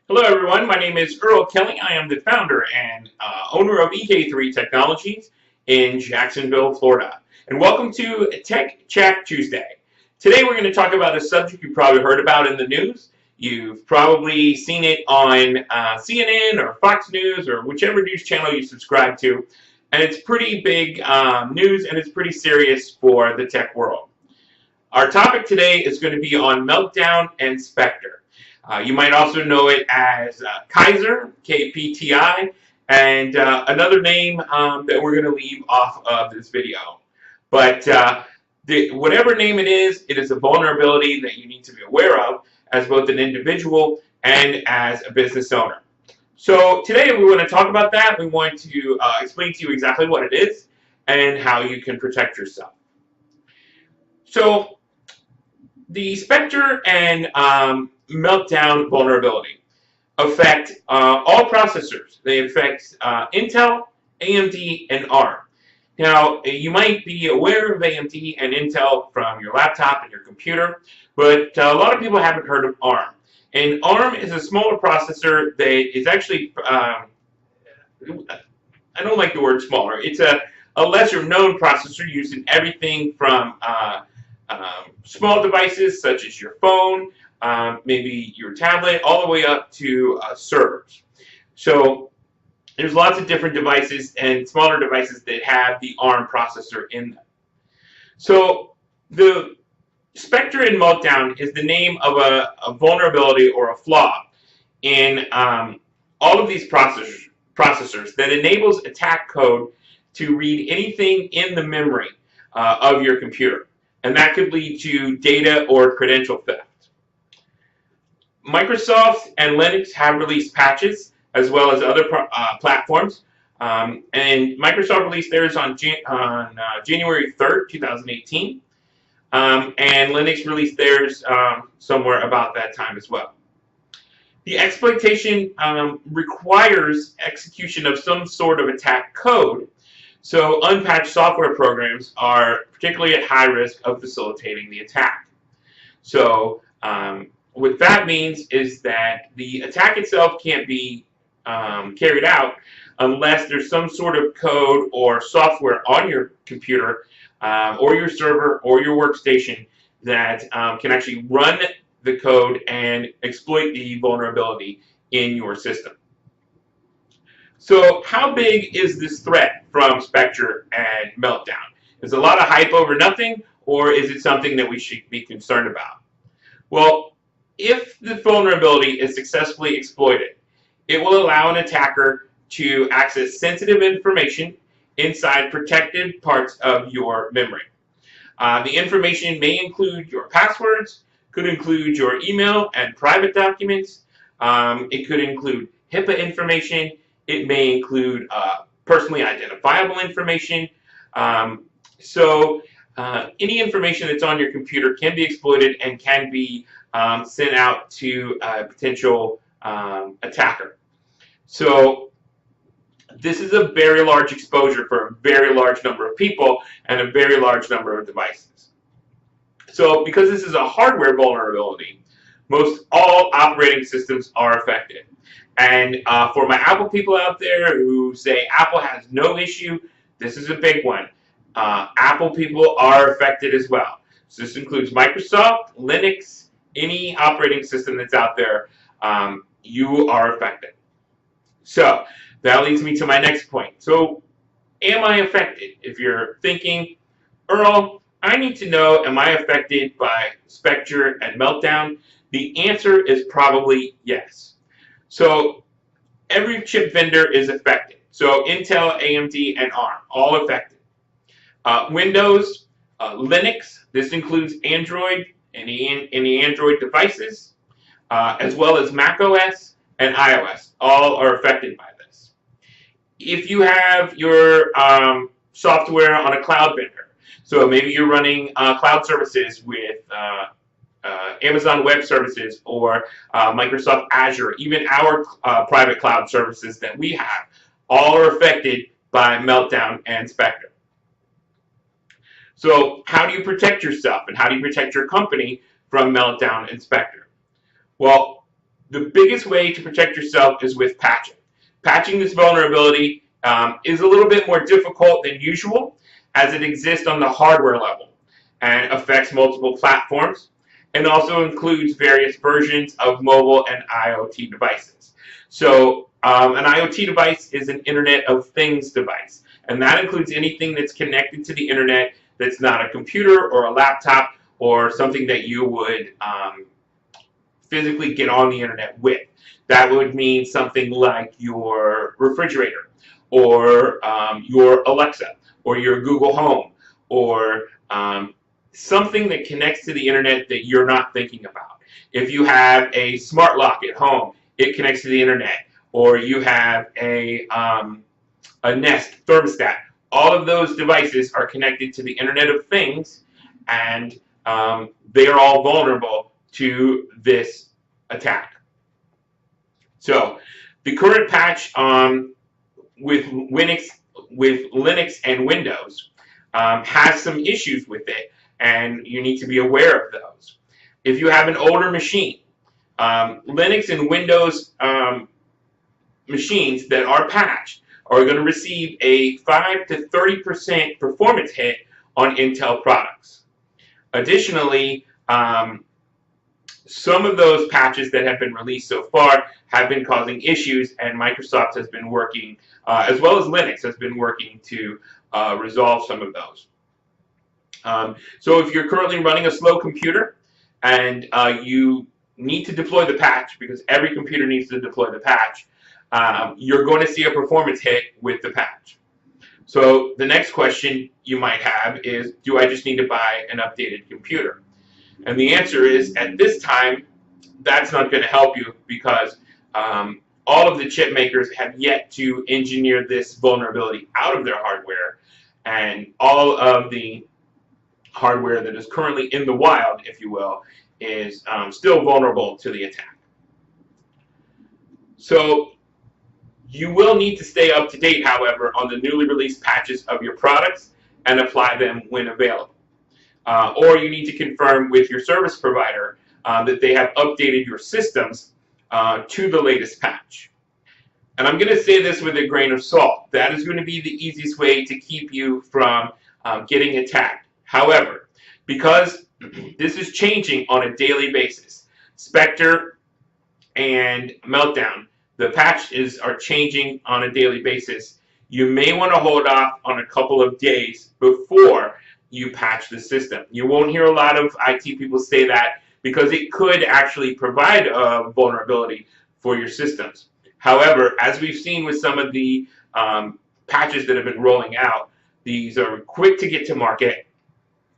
Hello everyone, my name is Earl Kelly. I am the founder and owner of EK3 Technologies in Jacksonville, Florida. And welcome to Tech Chat Tuesday. Today we're going to talk about a subject you probably heard about in the news. You've probably seen it on CNN or Fox News or whichever news channel you subscribe to. And it's pretty big news and it's pretty serious for the tech world. Our topic today is going to be on Meltdown and Spectre. You might also know it as Kaiser, KPTI, and another name that we're going to leave off of this video. But whatever name it is a vulnerability that you need to be aware of as both an individual and as a business owner. So today we want to talk about that. We want to explain to you exactly what it is and how you can protect yourself. So the Spectre and Meltdown vulnerability affect all processors. They affect Intel, AMD, and ARM. Now, you might be aware of AMD and Intel from your laptop and your computer, but a lot of people haven't heard of ARM. And ARM is a smaller processor that is actually, I don't like the word smaller, it's a lesser known processor used in everything from small devices such as your phone, maybe your tablet, all the way up to servers. So there's lots of different devices and smaller devices that have the ARM processor in them. So the Spectre and Meltdown is the name of a vulnerability or a flaw in all of these processors that enables attack code to read anything in the memory of your computer. And that could lead to data or credential theft. Microsoft and Linux have released patches as well as other platforms. And Microsoft released theirs on January 3rd, 2018. And Linux released theirs somewhere about that time as well. The exploitation requires execution of some sort of attack code. So unpatched software programs are particularly at high risk of facilitating the attack. So what that means is that the attack itself can't be carried out unless there's some sort of code or software on your computer or your server or your workstation that can actually run the code and exploit the vulnerability in your system. So how big is this threat from Spectre and Meltdown? Is a lot of hype over nothing, or is it something that we should be concerned about? Well, if the vulnerability is successfully exploited, it will allow an attacker to access sensitive information inside protected parts of your memory. The information may include your passwords, could include your email and private documents, it could include HIPAA information, it may include personally identifiable information. So any information that's on your computer can be exploited and can be sent out to a potential attacker. So this is a very large exposure for a very large number of people and a very large number of devices. So because this is a hardware vulnerability, most all operating systems are affected. And for my Apple people out there who say Apple has no issue, this is a big one. Apple people are affected as well. So this includes Microsoft, Linux, any operating system that's out there, you are affected. So that leads me to my next point. So am I affected? If you're thinking, Earl, I need to know, am I affected by Spectre and Meltdown? The answer is probably yes. So every chip vendor is affected. So Intel, AMD, and ARM, all affected. Windows, Linux, this includes Android, any Android devices, as well as Mac OS and iOS, all are affected by this. If you have your software on a cloud vendor, so maybe you're running cloud services with Amazon Web Services or Microsoft Azure, even our private cloud services that we have, all are affected by Meltdown and Spectre. So how do you protect yourself and how do you protect your company from Meltdown and Spectre? Well, The biggest way to protect yourself is with patching. Patching this vulnerability is a little bit more difficult than usual as it exists on the hardware level and affects multiple platforms and also includes various versions of mobile and IoT devices. So an IoT device is an Internet of Things device, and that includes anything that's connected to the Internet that's not a computer or a laptop or something that you would physically get on the Internet with. That would mean something like your refrigerator or your Alexa or your Google Home or something that connects to the Internet that you're not thinking about. If you have a smart lock at home, it connects to the Internet, or you have a Nest thermostat. All of those devices are connected to the Internet of Things, and they are all vulnerable to this attack. So the current patch with Linux and Windows has some issues with it, and you need to be aware of those. If you have an older machine, Linux and Windows machines that are patched are going to receive a 5 to 30% performance hit on Intel products. Additionally, some of those patches that have been released so far have been causing issues, and Microsoft has been working, as well as Linux has been working to resolve some of those. So if you're currently running a slow computer and you need to deploy the patch, because every computer needs to deploy the patch, you're going to see a performance hit with the patch. So the next question you might have is, do I just need to buy an updated computer? And the answer is, at this time, that's not going to help you because all of the chip makers have yet to engineer this vulnerability out of their hardware, and all of the hardware that is currently in the wild, if you will, is still vulnerable to the attack. So you will need to stay up to date, however, on the newly released patches of your products and apply them when available. Or you need to confirm with your service provider that they have updated your systems to the latest patch. And I'm going to say this with a grain of salt. That is going to be the easiest way to keep you from getting attacked. However, because this is changing on a daily basis, Spectre and Meltdown, the patches are changing on a daily basis. You may want to hold off on a couple of days before you patch the system. You won't hear a lot of IT people say that because it could actually provide a vulnerability for your systems. However, as we've seen with some of the patches that have been rolling out, these are quick to get to market,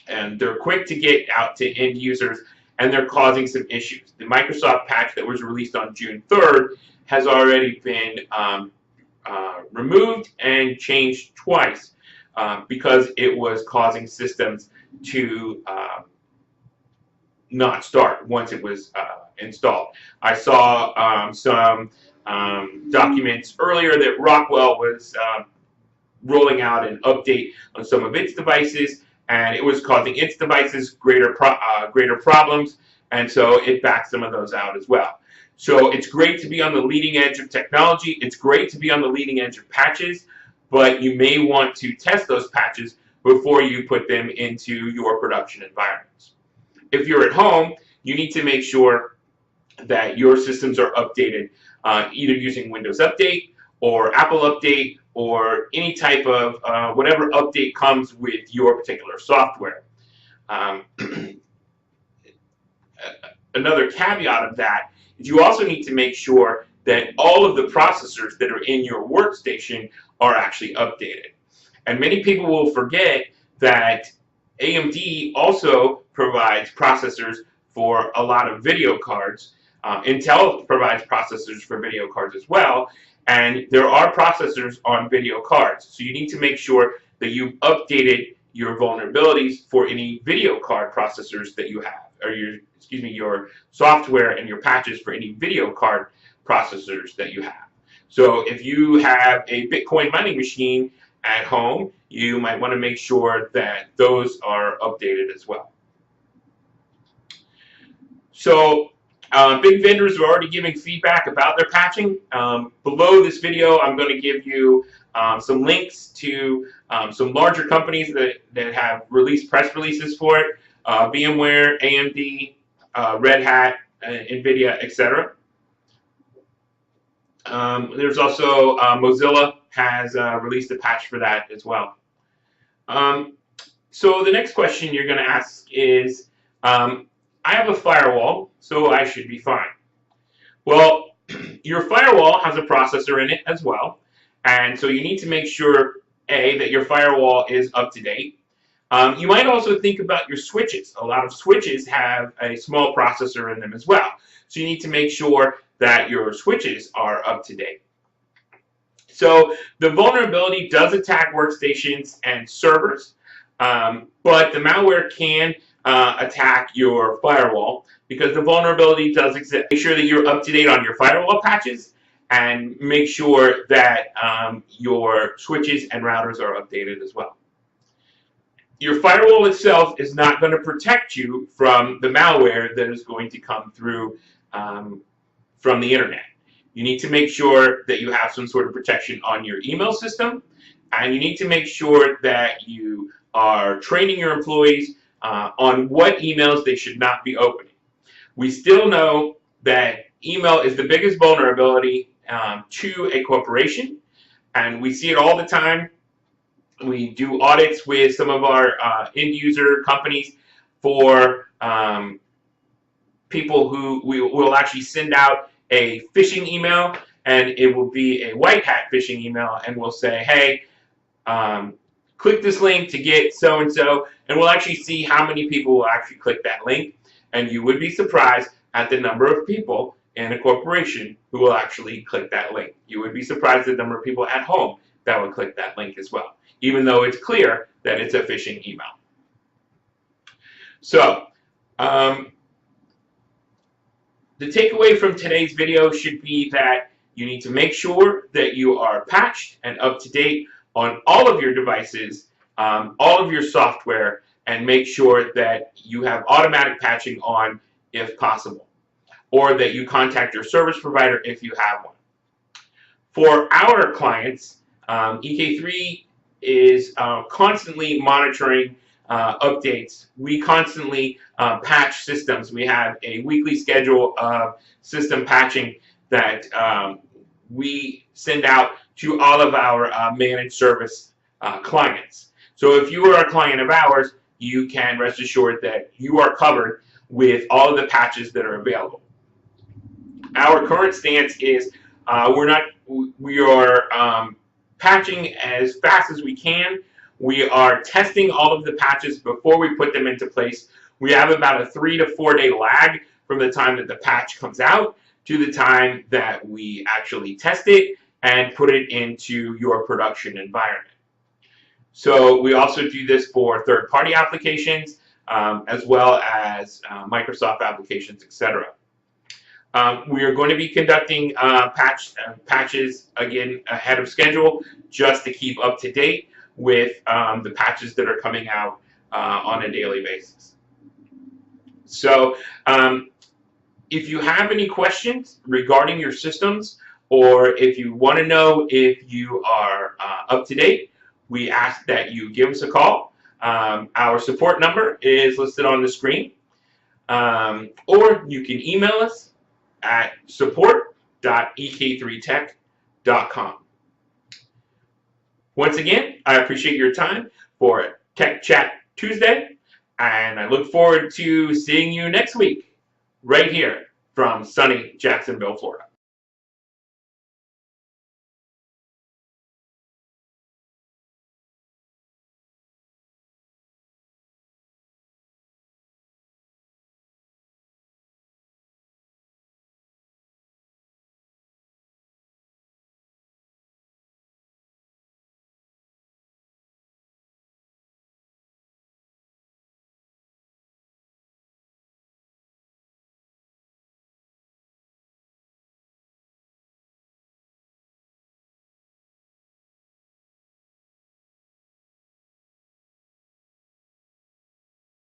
and they're quick to get out to end users, and they're causing some issues. The Microsoft patch that was released on June 3rd has already been removed and changed twice because it was causing systems to not start once it was installed. I saw some documents earlier that Rockwell was rolling out an update on some of its devices, and it was causing its devices greater problems, and so it backed some of those out as well. So it's great to be on the leading edge of technology. It's great to be on the leading edge of patches, but you may want to test those patches before you put them into your production environments. If you're at home, you need to make sure that your systems are updated, either using Windows Update or Apple Update or any type of whatever update comes with your particular software. Another caveat of that is you also need to make sure that all of the processors that are in your workstation are actually updated. And many people will forget that AMD also provides processors for a lot of video cards. Intel provides processors for video cards as well, and there are processors on video cards. So you need to make sure that you've updated your vulnerabilities for any video card processors that you have, or your software and your patches for any video card processors that you have. So if you have a Bitcoin mining machine at home, you might want to make sure that those are updated as well. So Big vendors are already giving feedback about their patching. Below this video, I'm going to give you some links to some larger companies that have released press releases for it. VMware, AMD, Red Hat, NVIDIA, etc. There's also Mozilla has released a patch for that as well. So the next question you're going to ask is, I have a firewall, so I should be fine. Well, your firewall has a processor in it as well, and so you need to make sure, A, that your firewall is up to date. You might also think about your switches. A lot of switches have a small processor in them as well, so you need to make sure that your switches are up to date. So the vulnerability does attack workstations and servers, but the malware can attack your firewall because the vulnerability does exist. Make sure that you're up to date on your firewall patches and make sure that your switches and routers are updated as well. Your firewall itself is not going to protect you from the malware that is going to come through from the internet. You need to make sure that you have some sort of protection on your email system, and you need to make sure that you are training your employees on what emails they should not be opening. We still know that email is the biggest vulnerability to a corporation, and we see it all the time. We do audits with some of our end user companies for people who will actually send out a phishing email, and it will be a white hat phishing email, and we'll say, hey, click this link to get so-and-so, and we'll actually see how many people will actually click that link, and you would be surprised at the number of people in a corporation who will actually click that link. You would be surprised at the number of people at home that would click that link as well, even though it's clear that it's a phishing email. So, the takeaway from today's video should be that you need to make sure that you are patched and up to date on all of your devices, all of your software, and make sure that you have automatic patching on if possible, or that you contact your service provider if you have one. For our clients, EK3 is constantly monitoring updates. We constantly patch systems. We have a weekly schedule of system patching that we send out to all of our managed service clients. So if you are a client of ours, you can rest assured that you are covered with all of the patches that are available. Our current stance is we are patching as fast as we can. We are testing all of the patches before we put them into place. We have about a 3 to 4 day lag from the time that the patch comes out to the time that we actually test it and put it into your production environment. So we also do this for third-party applications as well as Microsoft applications, etc. We are going to be conducting patches again ahead of schedule just to keep up to date with the patches that are coming out on a daily basis. So if you have any questions regarding your systems, or if you want to know if you are up to date, we ask that you give us a call. Our support number is listed on the screen, or you can email us at support.ek3tech.com. Once again, I appreciate your time for Tech Chat Tuesday, and I look forward to seeing you next week right here from sunny Jacksonville, Florida.